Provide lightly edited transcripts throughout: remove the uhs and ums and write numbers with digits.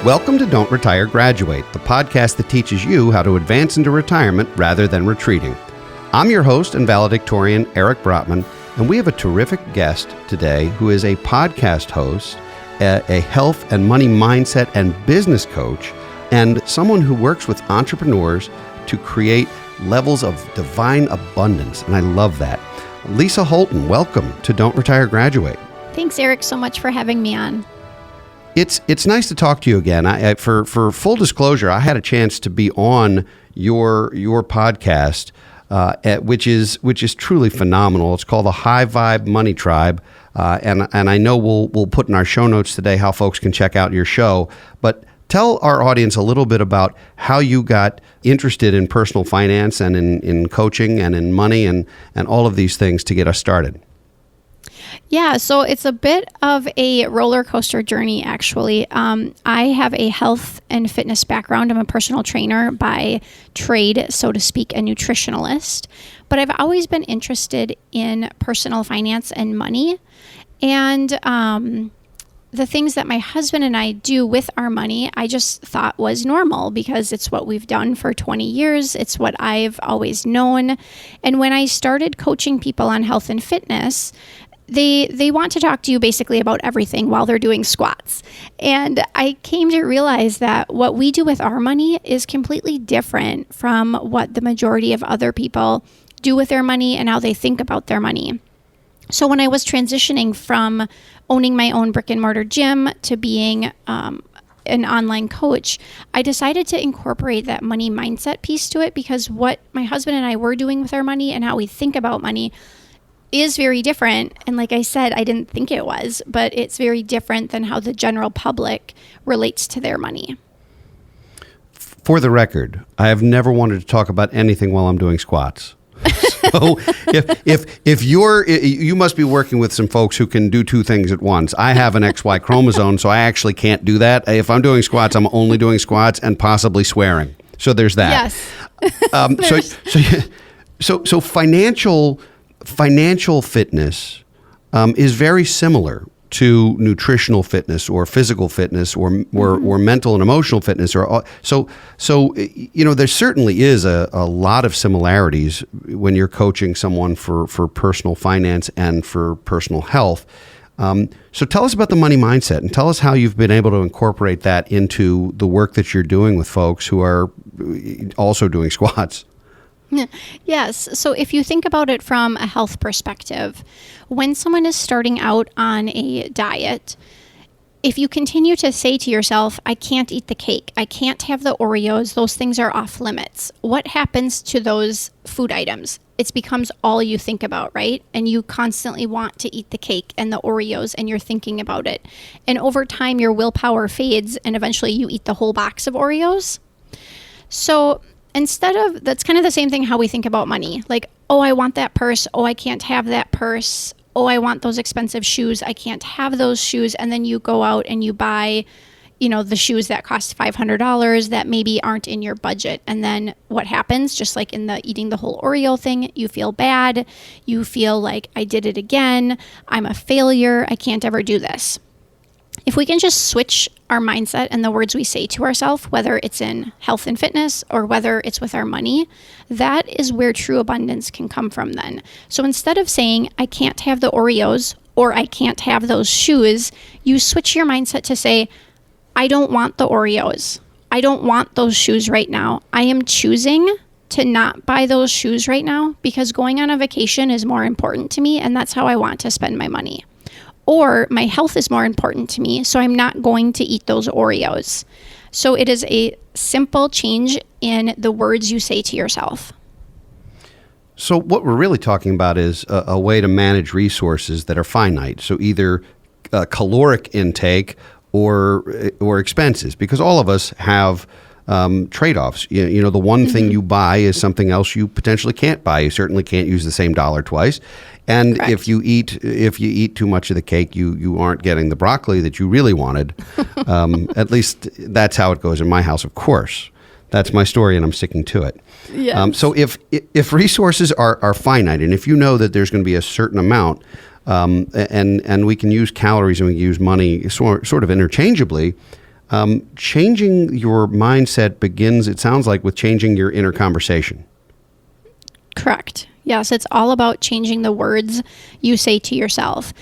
Welcome to Don't Retire, Graduate, the podcast that teaches you how to advance into retirement rather than retreating. I'm your host and valedictorian, Eric Brotman, and we have a terrific guest today who is a podcast host, a health and money mindset and business coach, and someone who works with entrepreneurs to create levels of divine abundance, and I love that. Lisa Holton, welcome to Don't Retire, Graduate. Thanks, Eric, so much for having me on. It's nice to talk to you again. For full disclosure, I had a chance to be on your podcast, which is truly phenomenal. It's called the High Vibe Money Tribe, and I know we'll put in our show notes today how folks can check out your show. But tell our audience a little bit about how you got interested in personal finance and in coaching and in money and all of these things to get us started. Yeah, so it's a bit of a roller coaster journey, actually. I have a health and fitness background. I'm a personal trainer by trade, so to speak, a nutritionalist. But I've always been interested in personal finance and money. And the things that my husband and I do with our money, I just thought was normal because it's what we've done for 20 years. It's what I've always known. And when I started coaching people on health and fitness, they want to talk to you basically about everything while they're doing squats. And I came to realize that what we do with our money is completely different from what the majority of other people do with their money and how they think about their money. So when I was transitioning from owning my own brick and mortar gym to being an online coach, I decided to incorporate that money mindset piece to it because what my husband and I were doing with our money and how we think about money is very different. And like I said, I didn't think it was, but it's very different than how the general public relates to their money. For the record, I have never wanted to talk about anything while I'm doing squats. So if you must be working with some folks who can do two things at once. I have an XY chromosome, so I actually can't do that. If I'm doing squats, I'm only doing squats and possibly swearing. So there's that. Yes. So financial fitness is very similar to nutritional fitness or physical fitness or mental and emotional fitness. So there certainly is a lot of similarities when you're coaching someone for personal finance and for personal health. So tell us about the money mindset and tell us how you've been able to incorporate that into the work that you're doing with folks who are also doing squats. Yes. So if you think about it from a health perspective, when someone is starting out on a diet, if you continue to say to yourself, I can't eat the cake, I can't have the Oreos, those things are off limits, what happens to those food items? It becomes all you think about, right? And you constantly want to eat the cake and the Oreos and you're thinking about it. And over time, your willpower fades and eventually you eat the whole box of Oreos. So that's kind of the same thing how we think about money. Like, oh, I want that purse. Oh, I can't have that purse. Oh, I want those expensive shoes. I can't have those shoes. And then you go out and you buy, the shoes that cost $500 that maybe aren't in your budget. And then what happens? Just like in the eating the whole Oreo thing, you feel bad. You feel like I did it again. I'm a failure. I can't ever do this. If we can just switch our mindset and the words we say to ourselves, whether it's in health and fitness or whether it's with our money, that is where true abundance can come from then. So instead of saying, I can't have the Oreos or I can't have those shoes, you switch your mindset to say, I don't want the Oreos. I don't want those shoes right now. I am choosing to not buy those shoes right now because going on a vacation is more important to me and that's how I want to spend my money. Or my health is more important to me, so I'm not going to eat those Oreos. So it is a simple change in the words you say to yourself. So what we're really talking about is a way to manage resources that are finite. So either caloric intake or expenses, because all of us have trade-offs. The one thing you buy is something else you potentially can't buy. You certainly can't use the same dollar twice. And Correct. if you eat too much of the cake, you aren't getting the broccoli that you really wanted. At least that's how it goes in my house, of course. That's my story, and I'm sticking to it. Yes. So if resources are finite, and if you know that there's going to be a certain amount, and we can use calories and we can use money sort of interchangeably, Changing your mindset begins, it sounds like, with changing your inner conversation. Correct. Yes, it's all about changing the words you say to yourself.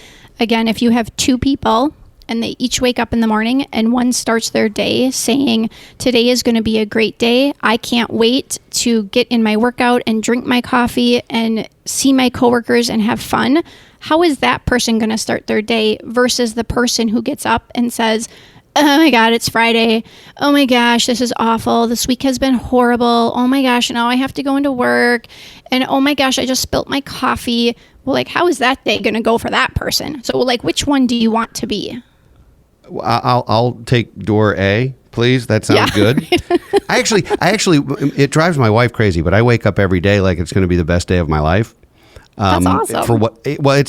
Again, if you have two people and they each wake up in the morning and one starts their day saying, today is going to be a great day. I can't wait to get in my workout and drink my coffee and see my coworkers and have fun. How is that person going to start their day versus the person who gets up and says, oh my God, it's Friday. Oh my gosh, this is awful. This week has been horrible. Oh my gosh, now I have to go into work. And oh my gosh, I just spilt my coffee. Well, like, how is that day going to go for that person? So, like, which one do you want to be? I'll take door A, please. That sounds good. I actually, it drives my wife crazy, but I wake up every day like it's going to be the best day of my life. That's awesome. For what? Well,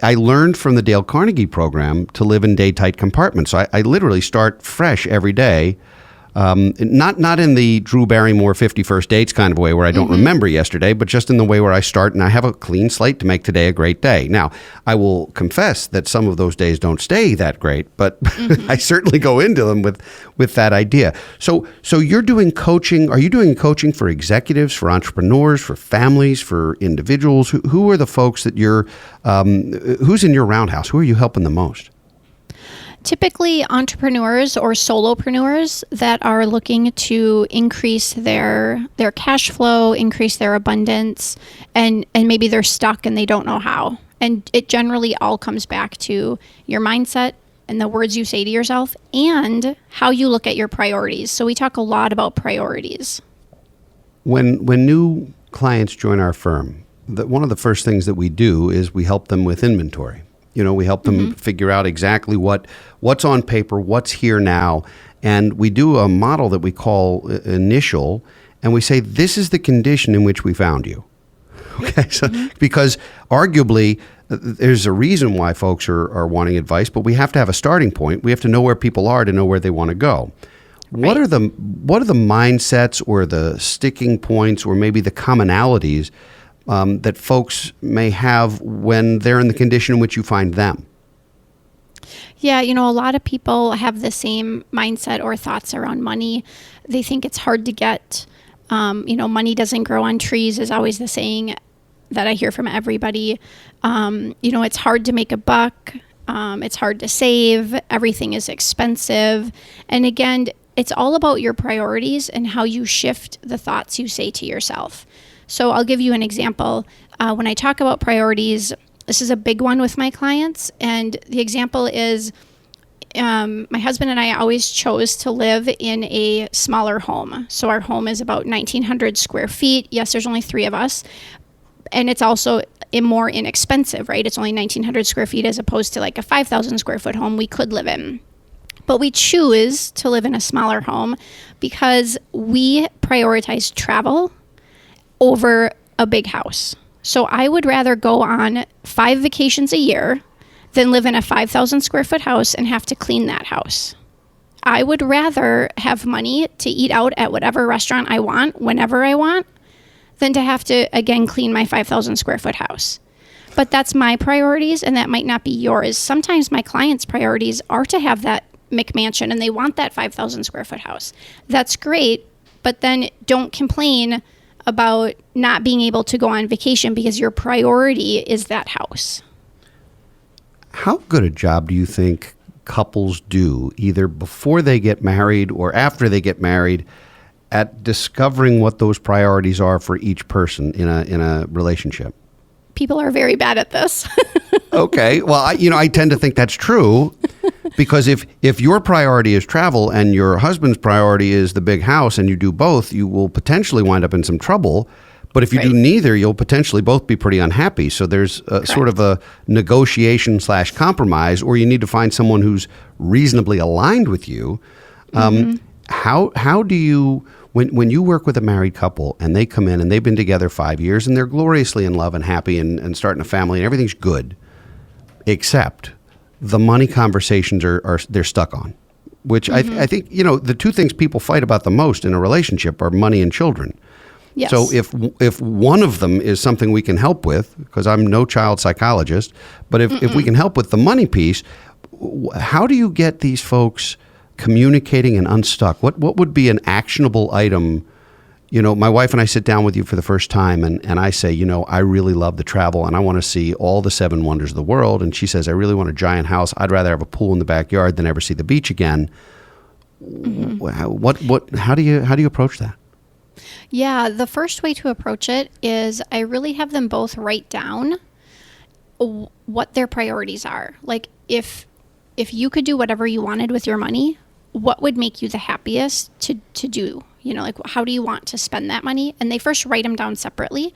I learned from the Dale Carnegie program to live in day tight compartments. So I literally start fresh every day. Not in the Drew Barrymore 50 First Dates kind of way where I don't remember yesterday, but just in the way where I start and I have a clean slate to make today a great day. Now, I will confess that some of those days don't stay that great, but I certainly go into them with that idea. So you're doing coaching. Are you doing coaching for executives, for entrepreneurs, for families, for individuals? Who are the folks that you're, who's in your roundhouse? Who are you helping the most? Typically entrepreneurs or solopreneurs that are looking to increase their cash flow, increase their abundance, and maybe they're stuck and they don't know how. And it generally all comes back to your mindset and the words you say to yourself and how you look at your priorities. So we talk a lot about priorities. When new clients join our firm, one of the first things that we do is we help them with inventory. We help them figure out exactly what's on paper, what's here now. And we do a model that we call initial, and we say, this is the condition in which we found you. Okay, so because arguably there's a reason why folks are wanting advice, but we have to have a starting point. We have to know where people are to know where they want to go. Right. What are the mindsets or the sticking points or maybe the commonalities that folks may have when they're in the condition in which you find them? Yeah, a lot of people have the same mindset or thoughts around money. They think it's hard to get. Money doesn't grow on trees is always the saying that I hear from everybody. It's hard to make a buck. It's hard to save. Everything is expensive. And again, it's all about your priorities and how you shift the thoughts you say to yourself. So I'll give you an example. When I talk about priorities, this is a big one with my clients. And the example is my husband and I always chose to live in a smaller home. So our home is about 1,900 square feet. Yes, there's only 3 of us. And it's also more inexpensive, right? It's only 1,900 square feet as opposed to like a 5,000 square foot home we could live in. But we choose to live in a smaller home because we prioritize travel over a big house. So I would rather go on 5 vacations a year than live in a 5,000 square foot house and have to clean that house. I would rather have money to eat out at whatever restaurant I want, whenever I want, than to have to, again, clean my 5,000 square foot house. But that's my priorities, and that might not be yours. Sometimes my clients' priorities are to have that McMansion, and they want that 5,000 square foot house. That's great, but then don't complain about not being able to go on vacation because your priority is that house. How good a job do you think couples do, either before they get married or after they get married, at discovering what those priorities are for each person in a relationship? People are very bad at this. Okay. Well, I tend to think that's true because if your priority is travel and your husband's priority is the big house and you do both, you will potentially wind up in some trouble. But if you do neither, you'll potentially both be pretty unhappy. So there's sort of a negotiation / compromise, or you need to find someone who's reasonably aligned with you. How do you, when you work with a married couple and they come in and they've been together 5 years and they're gloriously in love and happy and starting a family and everything's good, except the money conversations are they're stuck on, which I think, the 2 things people fight about the most in a relationship are money and children. Yes. So if one of them is something we can help with, because I'm no child psychologist, but if we can help with the money piece, how do you get these folks communicating and unstuck, what would be an actionable item? You know, my wife and I sit down with you for the first time and I say, you know, I really love to travel and I want to see all the 7 wonders of the world. And she says, I really want a giant house. I'd rather have a pool in the backyard than ever see the beach again. How do you approach that? Yeah, the first way to approach it is I really have them both write down what their priorities are. Like if you could do whatever you wanted with your money, what would make you the happiest to do? You know, like how do you want to spend that money? And they first write them down separately.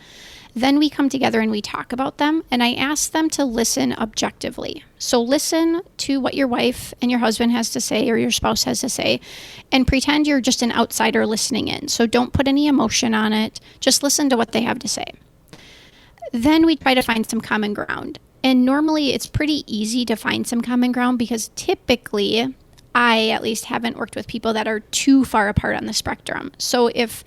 Then we come together and we talk about them. And I ask them to listen objectively. So listen to what your wife and your husband has to say or your spouse has to say and pretend you're just an outsider listening in. So don't put any emotion on it. Just listen to what they have to say. Then we try to find some common ground. And normally it's pretty easy to find some common ground because typically I at least haven't worked with people that are too far apart on the spectrum. So if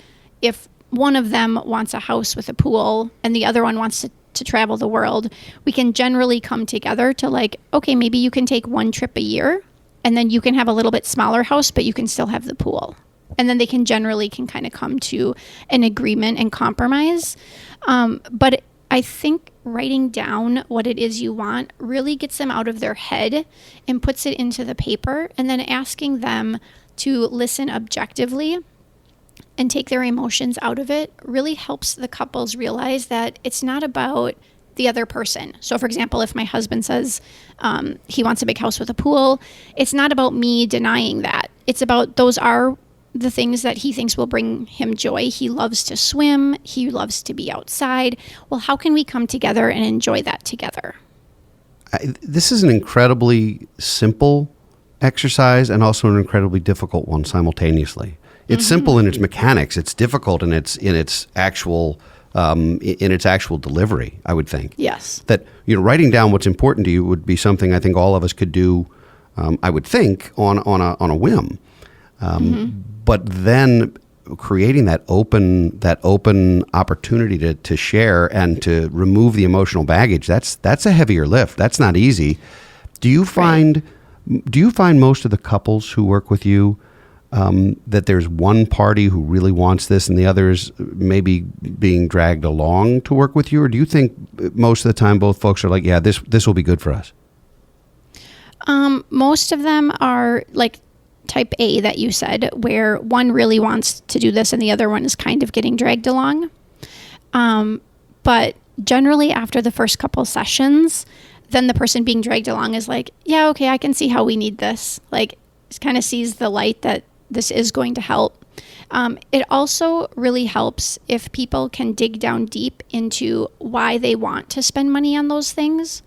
one of them wants a house with a pool and the other one wants to travel the world, we can generally come together to like, okay, maybe you can take one trip a year and then you can have a little bit smaller house, but you can still have the pool. And then they can kind of come to an agreement and compromise. But I think writing down what it is you want really gets them out of their head and puts it into the paper, and then asking them to listen objectively and take their emotions out of it really helps the couples realize that it's not about the other person. So for example, if my husband says he wants a big house with a pool, it's not about me denying that. It's about those are the things that he thinks will bring him joy. He loves to swim. He loves to be outside. Well, how can we come together and enjoy that together? This is an incredibly simple exercise and also an incredibly difficult one simultaneously. It's simple in its mechanics. It's difficult in its actual delivery, I would think. Yes. That, you know, writing down what's important to you would be something I think all of us could do, I would think, on a whim. But then creating that open opportunity to share and to remove the emotional baggage, that's a heavier lift. That's not easy. Do you find most of the couples who work with you that there's one party who really wants this and the others maybe being dragged along to work with you? Or do you think most of the time both folks are like, yeah, this will be good for us? Most of them are like type A that you said, where one really wants to do this and the other one is kind of getting dragged along. But generally after the first couple sessions, then the person being dragged along is like, yeah, okay, I can see how we need this. Like, kind of sees the light that this is going to help. It also really helps if people can dig down deep into why they want to spend money on those things.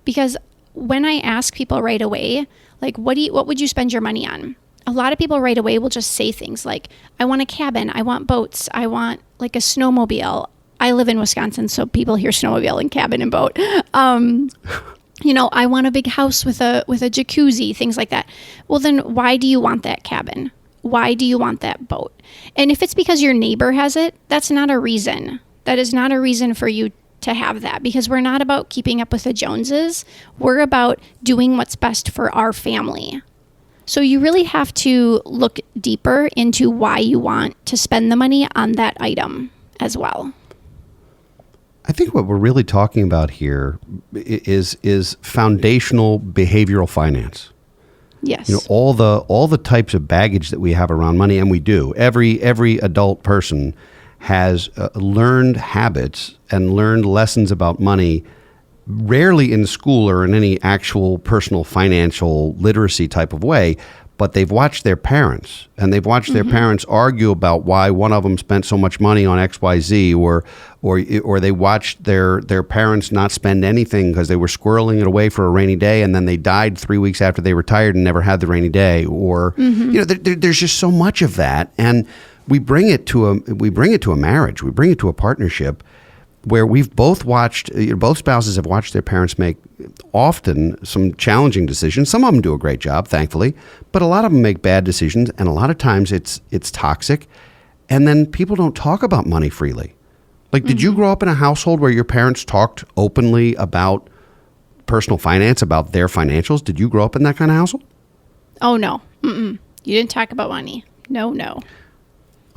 Because when I ask people right away, like, what would you spend your money on? A lot of people right away will just say things like, I want a cabin, I want boats, I want like a snowmobile. I live in Wisconsin, so people hear snowmobile and cabin and boat. You know, I want a big house with a jacuzzi, things like that. Well, then why do you want that cabin? Why do you want that boat? And if it's because your neighbor has it, that's not a reason. That is not a reason for you to have that, because we're not about keeping up with the Joneses. We're about doing what's best for our family. So you really have to look deeper into why you want to spend the money on that item as well. I think what we're really talking about here is foundational behavioral finance. Yes. You know, all the types of baggage that we have around money, and we do. Every adult person has learned habits and learned lessons about money, rarely in school or in any actual personal financial literacy type of way, but they've watched their parents, and they've watched their parents argue about why one of them spent so much money on XYZ, or they watched their parents not spend anything because they were squirreling it away for a rainy day, and then they died 3 weeks after they retired and never had the rainy day. Or you know, there's just so much of that, and we bring it to a marriage, we bring it to a partnership where we've both spouses have watched their parents make often some challenging decisions. Some of them do a great job, thankfully, but a lot of them make bad decisions, and a lot of times it's toxic. And then people don't talk about money freely. Like, did you grow up in a household where your parents talked openly about personal finance, about their financials? Did you grow up in that kind of household? Oh, no. You didn't talk about money. No.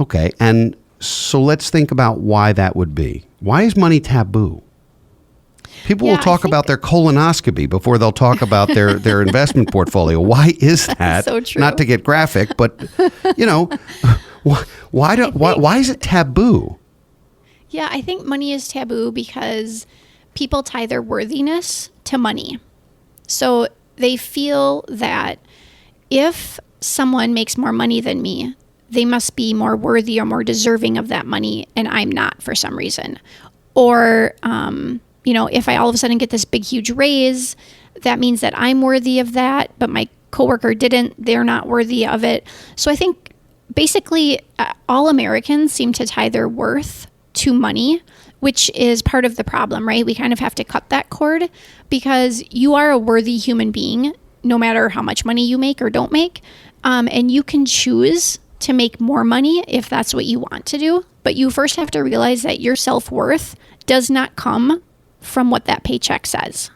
Okay. And so let's think about why that would be. Why is money taboo? People will talk about their colonoscopy before they'll talk about their investment portfolio. Why is that? So true. Not to get graphic, but why is it taboo? Yeah, I think money is taboo because people tie their worthiness to money. So they feel that if someone makes more money than me, they must be more worthy or more deserving of that money, and I'm not for some reason. Or, if I all of a sudden get this big, huge raise, that means that I'm worthy of that, but my coworker didn't, they're not worthy of it. So I think basically all Americans seem to tie their worth to money, which is part of the problem, right? We kind of have to cut that cord because you are a worthy human being, no matter how much money you make or don't make. And you can choose to make more money if that's what you want to do. But you first have to realize that your self-worth does not come from what that paycheck says.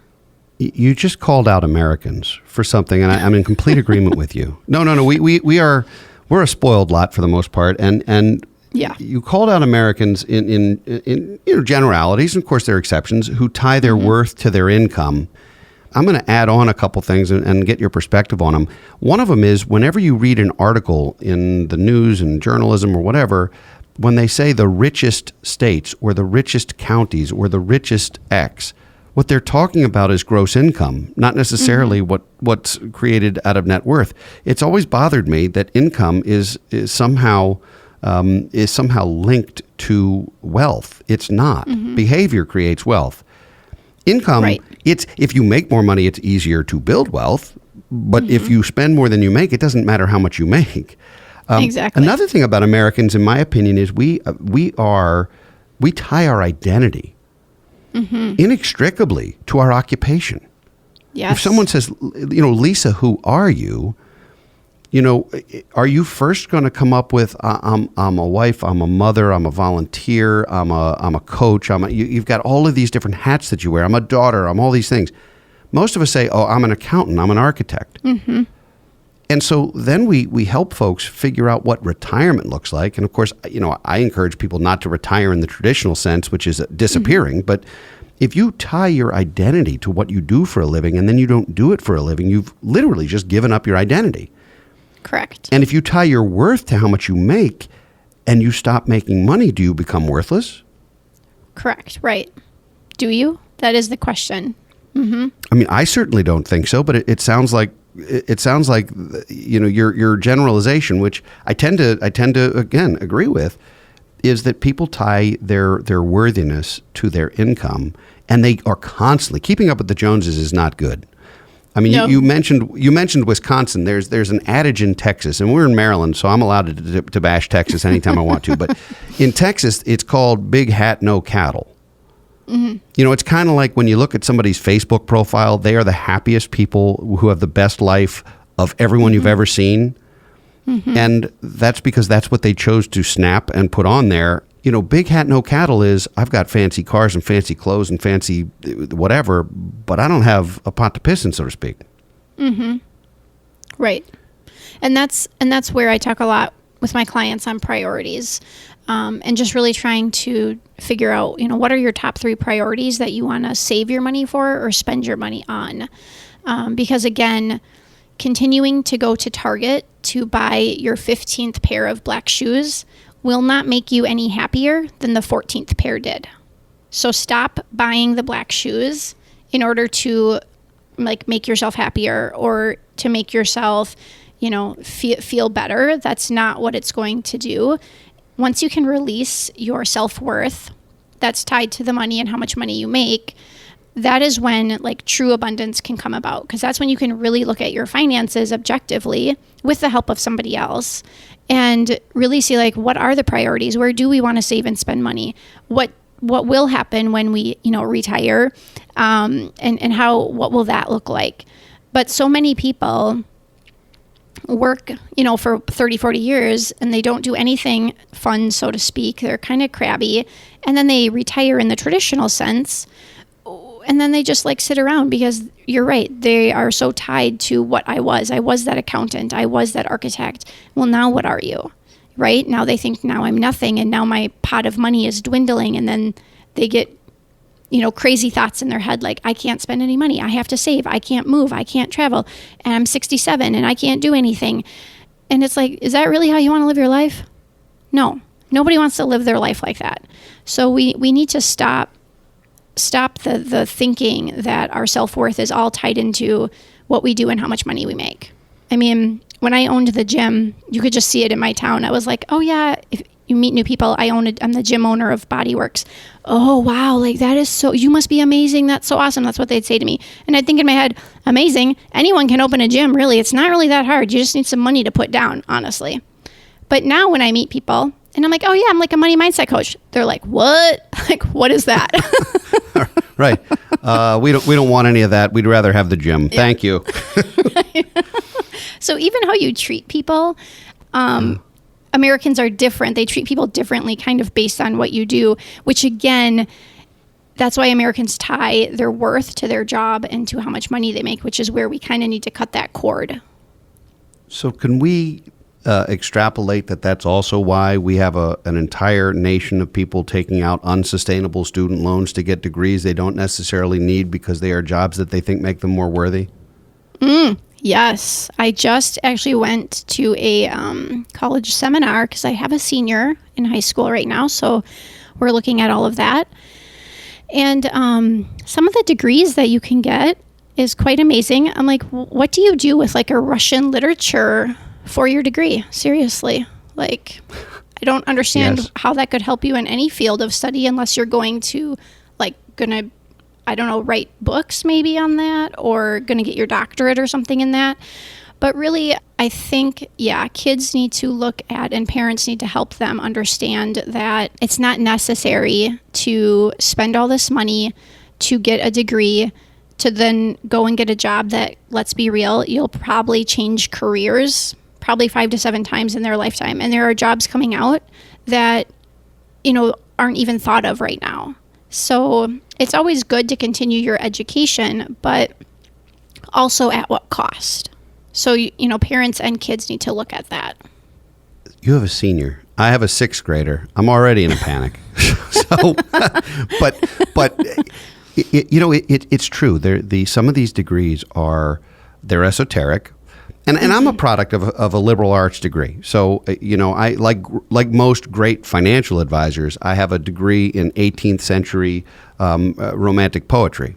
You just called out Americans for something, and I'm in complete agreement with you. No. We're a spoiled lot for the most part, and yeah, you called out Americans in generalities, and of course there are exceptions, who tie their worth to their income. I'm going to add on a couple things and get your perspective on them. One of them is whenever you read an article in the news and journalism or whatever, when they say the richest states or the richest counties or the richest X, what they're talking about is gross income, not necessarily what's created out of net worth. It's always bothered me that income is somehow linked to wealth. It's not. Behavior creates wealth. Income, right. It's if you make more money, it's easier to build wealth. But if you spend more than you make, it doesn't matter how much you make. Exactly. Another thing about Americans, in my opinion, is we tie our identity inextricably to our occupation. Yes. If someone says, Lisa, who are you? Are you first going to come up with, I'm a wife, I'm a mother, I'm a volunteer, I'm a coach, you've got all of these different hats that you wear. I'm a daughter, I'm all these things. Most of us say, I'm an accountant, I'm an architect. And so then we help folks figure out what retirement looks like. And of course, I encourage people not to retire in the traditional sense, which is disappearing. But if you tie your identity to what you do for a living and then you don't do it for a living, you've literally just given up your identity. Correct. And if you tie your worth to how much you make and you stop making money, do you become worthless? Correct. Right. Do you? That is the question. I mean, I certainly don't think so, but it sounds like your generalization, which I tend to again agree with, is that people tie their worthiness to their income, and they are constantly keeping up with the Joneses is not good. I mean, No. you mentioned Wisconsin. There's an adage in Texas, and we're in Maryland, so I'm allowed to bash Texas anytime I want to. But in Texas, it's called big hat, no cattle. It's kind of like when you look at somebody's Facebook profile, they are the happiest people who have the best life of everyone you've ever seen. And that's because that's what they chose to snap and put on there. Big hat, no cattle is, I've got fancy cars and fancy clothes and fancy whatever, but I don't have a pot to piss in, so to speak. Right. And that's where I talk a lot with my clients on priorities, and just really trying to figure out, what are your top 3 priorities that you want to save your money for or spend your money on? Because again, continuing to go to Target to buy your 15th pair of black shoes will not make you any happier than the 14th pair did. So stop buying the black shoes in order to make yourself happier or to make yourself, feel better. That's not what it's going to do. Once you can release your self-worth that's tied to the money and how much money you make, that is when true abundance can come about, because that's when you can really look at your finances objectively with the help of somebody else and really see what are the priorities? Where do we want to save and spend money? What will happen when we, retire? And what will that look like? But so many people work, for 30, 40 years and they don't do anything fun, so to speak. They're kind of crabby. And then they retire in the traditional sense. and then they just like sit around because you're right. They are so tied to what I was. I was that accountant. I was that architect. Well, now what are you? Right? Now they think now I'm nothing, and now my pot of money is dwindling, and then they get, crazy thoughts in their head like, I can't spend any money. I have to save. I can't move. I can't travel. And I'm 67 and I can't do anything. And it's like, is that really how you want to live your life? No. Nobody wants to live their life like that. So we need to stop the thinking that our self-worth is all tied into what we do and how much money we make. I mean, when I owned the gym, you could just see it in my town. I was like, oh yeah, if you meet new people, I'm the gym owner of Bodyworks. Oh wow, like that is so, you must be amazing. That's so awesome. That's what they'd say to me. And I'd think in my head, amazing. Anyone can open a gym, really. It's not really that hard. You just need some money to put down, honestly. But now when I meet people and I'm like, oh yeah, I'm like a money mindset coach. They're like, what? Like, what is that? Right. We don't want any of that. We'd rather have the gym. Yeah. Thank you. So even how you treat people, Americans are different. They treat people differently kind of based on what you do, which again, that's why Americans tie their worth to their job and to how much money they make, which is where we kind of need to cut that cord. So can we extrapolate that that's also why we have an entire nation of people taking out unsustainable student loans to get degrees they don't necessarily need because they are jobs that they think make them more worthy? Yes. I just actually went to a college seminar because I have a senior in high school right now. So we're looking at all of that. And some of the degrees that you can get is quite amazing. I'm like, what do you do with like a Russian literature for your degree? Seriously. Like, I don't understand how that could help you in any field of study unless you're going to write books maybe on that or going to get your doctorate or something in that. But really, I think, kids need to look at and parents need to help them understand that it's not necessary to spend all this money to get a degree to then go and get a job that, let's be real, you'll probably change careers probably 5 to 7 times in their lifetime. And there are jobs coming out that, aren't even thought of right now. So it's always good to continue your education, but also at what cost? So, parents and kids need to look at that. You have a senior. I have a 6th grader. I'm already in a panic. So, but it's true. Some of these degrees they're esoteric. And I'm a product of a liberal arts degree. So, I like most great financial advisors, I have a degree in 18th century romantic poetry.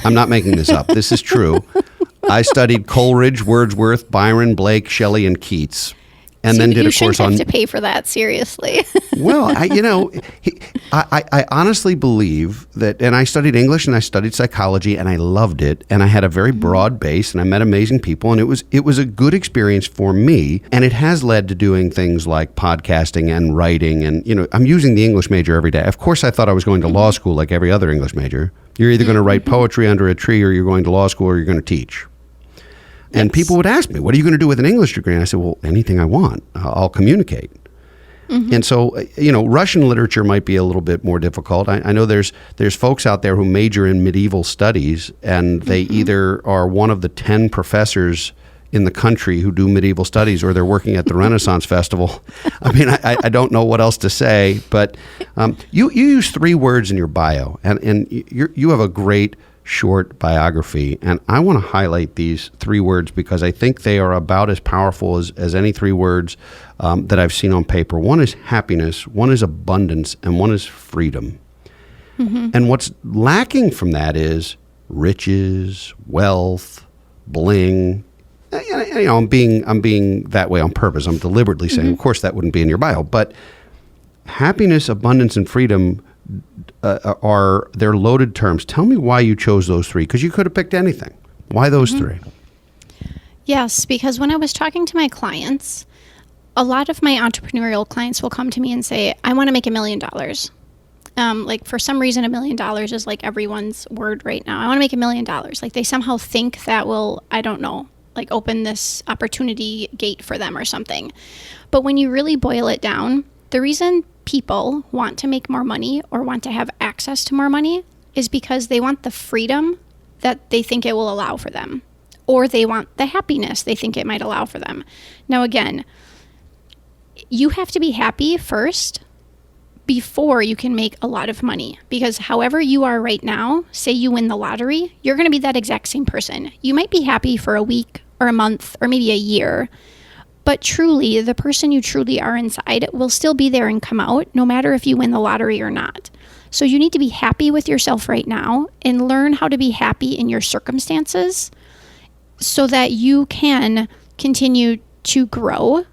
I'm not making this up. This is true. I studied Coleridge, Wordsworth, Byron, Blake, Shelley, and Keats. And then did a course on. You shouldn't have to pay for that, seriously. Well, I honestly believe that, and I studied English and I studied psychology and I loved it, and I had a very broad base and I met amazing people, and it was a good experience for me, and it has led to doing things like podcasting and writing, and I'm using the English major every day. Of course, I thought I was going to law school like every other English major. You're either going to write poetry under a tree, or you're going to law school, or you're going to teach. And people would ask me, what are you going to do with an English degree? And I said, well, anything I want. I'll communicate. Mm-hmm. And so, Russian literature might be a little bit more difficult. I know there's folks out there who major in medieval studies, and they either are one of the 10 professors in the country who do medieval studies, or they're working at the Renaissance Festival. I mean, I don't know what else to say, but you use 3 words in your bio, and you have a great short biography, and I want to highlight these 3 words because I think they are about as powerful as any 3 words that I've seen on paper. One is happiness, one is abundance, and one is freedom. Mm-hmm. And what's lacking from that is riches, wealth, bling. I'm being that way on purpose. I'm deliberately saying, of course, that wouldn't be in your bio, but happiness, abundance, and freedom they're loaded terms. Tell me why you chose those 3, because you could have picked anything. Why those 3? Yes, because when I was talking to my clients, a lot of my entrepreneurial clients will come to me and say, I want to make $1 million. Like for some reason, $1 million is like everyone's word right now. I want to make $1 million. Like they somehow think that will, I don't know, like open this opportunity gate for them or something. But when you really boil it down, the reason people want to make more money or want to have access to more money is because they want the freedom that they think it will allow for them, or they want the happiness they think it might allow for them. Now, again, you have to be happy first before you can make a lot of money, because however you are right now, say you win the lottery, you're going to be that exact same person. You might be happy for a week or a month or maybe a year, but truly, the person you truly are inside will still be there and come out no matter if you win the lottery or not. So you need to be happy with yourself right now and learn how to be happy in your circumstances so that you can continue to grow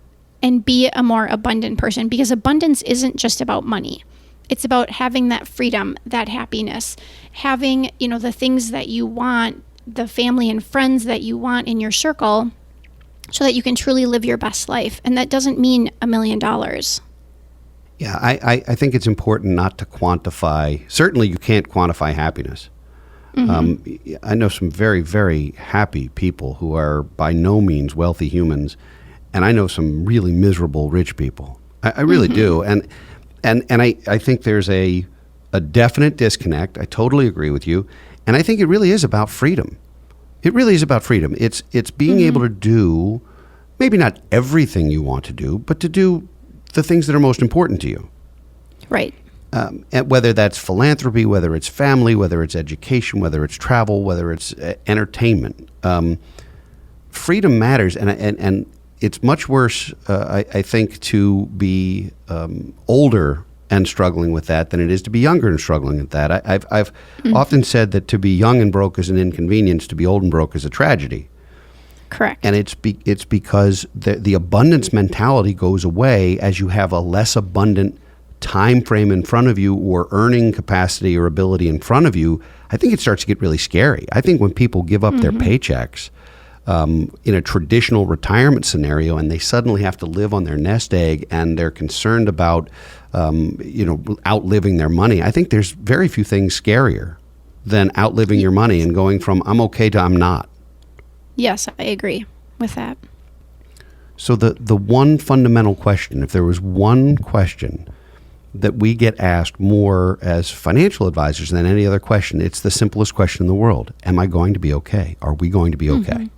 and be a more abundant person, because abundance isn't just about money. It's about having that freedom, that happiness, having, the things that you want, the family and friends that you want in your circle, so that you can truly live your best life. And that doesn't mean $1 million. Yeah, I think it's important not to quantify. Certainly, you can't quantify happiness. I know some very, very happy people who are by no means wealthy humans, and I know some really miserable rich people. I really do, and I think there's a definite disconnect. I totally agree with you, and I think it really is about freedom. It really is about freedom. It's being able to do maybe not everything you want to do, but to do the things that are most important to you. Right. And whether that's philanthropy, whether it's family, whether it's education, whether it's travel, whether it's entertainment. Freedom matters, and it's much worse, I think, to be older and struggling with that than it is to be younger and struggling with that. I've often said that to be young and broke is an inconvenience, to be old and broke is a tragedy. Correct. And it's because the abundance mentality goes away as you have a less abundant time frame in front of you, or earning capacity or ability in front of you. I think it starts to get really scary. I think when people give up their paychecks in a traditional retirement scenario, and they suddenly have to live on their nest egg, and they're concerned about outliving their money, I think there's very few things scarier than outliving your money and going from I'm okay to I'm not. Yes, I agree with that. So the one fundamental question, if there was one question that we get asked more as financial advisors than any other question, it's the simplest question in the world. Am I going to be okay? Are we going to be okay?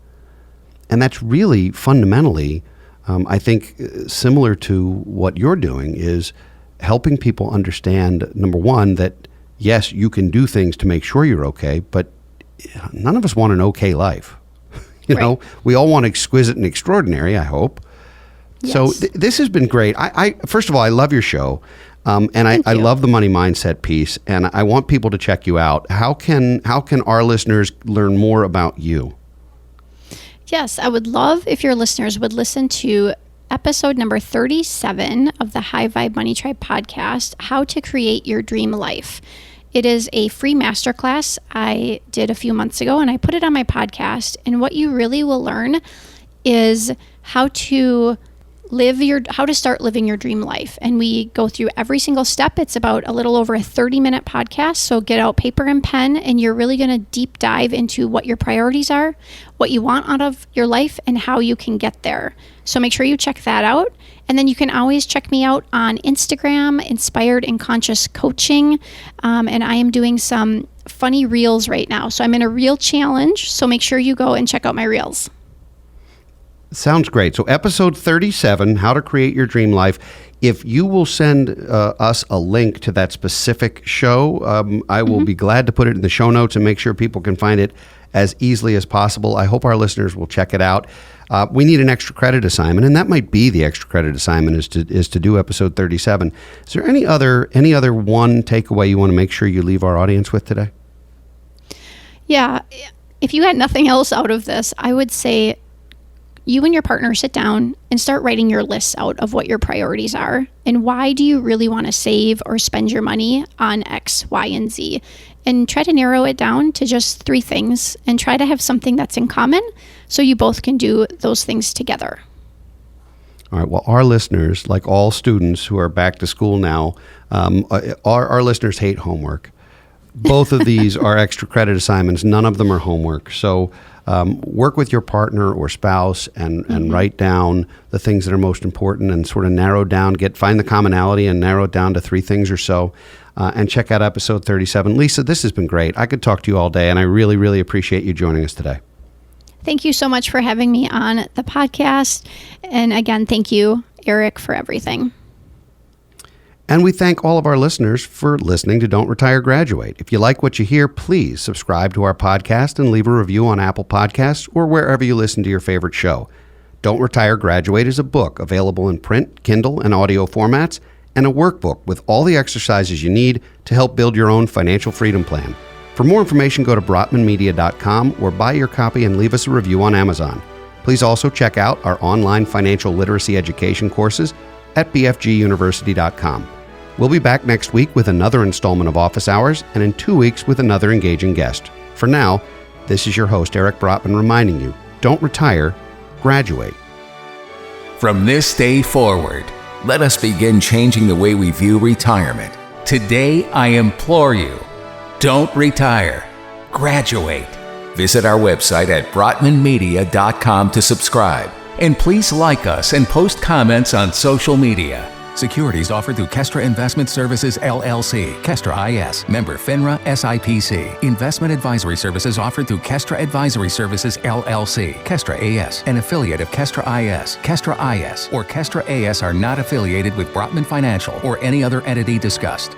And that's really fundamentally, I think, similar to what you're doing, is helping people understand, number one, that yes, you can do things to make sure you're okay, but none of us want an okay life. You know, we all want exquisite and extraordinary, I hope. Yes. So this has been great. I first of all, I love your show. And I love the money mindset piece, and I want people to check you out. How can our listeners learn more about you? Yes, I would love if your listeners would listen to episode number 37 of the High Vibe Money Tribe podcast, How to Create Your Dream Life. It is a free masterclass I did a few months ago, and I put it on my podcast. And what you really will learn is how to start living your dream life. And we go through every single step. It's about a little over a 30-minute podcast. So get out paper and pen, and you're really going to deep dive into what your priorities are, what you want out of your life, and how you can get there. So make sure you check that out. And then you can always check me out on Instagram, Inspired and Conscious Coaching. And I am doing some funny reels right now. So I'm in a reel challenge. So make sure you go and check out my reels. Sounds great. So episode 37, How to Create Your Dream Life. If you will send us a link to that specific show, I will be glad to put it in the show notes and make sure people can find it as easily as possible. I hope our listeners will check it out. We need an extra credit assignment, and that might be the extra credit assignment is to do episode 37. Is there any other one takeaway you want to make sure you leave our audience with today? Yeah. If you had nothing else out of this, I would say you and your partner sit down and start writing your lists out of what your priorities are and why do you really want to save or spend your money on X, Y, and Z. And try to narrow it down to just 3 things and try to have something that's in common so you both can do those things together. All right. Well, our listeners, like all students who are back to school now, our listeners hate homework. Both of these are extra credit assignments. None of them are homework. So work with your partner or spouse and write down the things that are most important and sort of find the commonality and narrow it down to 3 things or so. and check out episode 37. Lisa, this has been great. I could talk to you all day, and I really, really appreciate you joining us today. Thank you so much for having me on the podcast. And again, thank you, Eric, for everything. And we thank all of our listeners for listening to Don't Retire, Graduate. If you like what you hear, please subscribe to our podcast and leave a review on Apple Podcasts or wherever you listen to your favorite show. Don't Retire, Graduate is a book available in print, Kindle, and audio formats, and a workbook with all the exercises you need to help build your own financial freedom plan. For more information, go to brotmanmedia.com or buy your copy and leave us a review on Amazon. Please also check out our online financial literacy education courses at bfguniversity.com. We'll be back next week with another installment of Office Hours and in 2 weeks with another engaging guest. For now, this is your host, Eric Brotman, reminding you, don't retire, graduate. From this day forward, let us begin changing the way we view retirement. Today, I implore you, don't retire, graduate. Visit our website at brotmanmedia.com to subscribe. And please like us and post comments on social media. Securities offered through Kestra Investment Services, LLC, Kestra IS, member FINRA, SIPC. Investment advisory services offered through Kestra Advisory Services, LLC, Kestra AS, an affiliate of Kestra IS. Kestra IS or Kestra AS are not affiliated with Brotman Financial or any other entity discussed.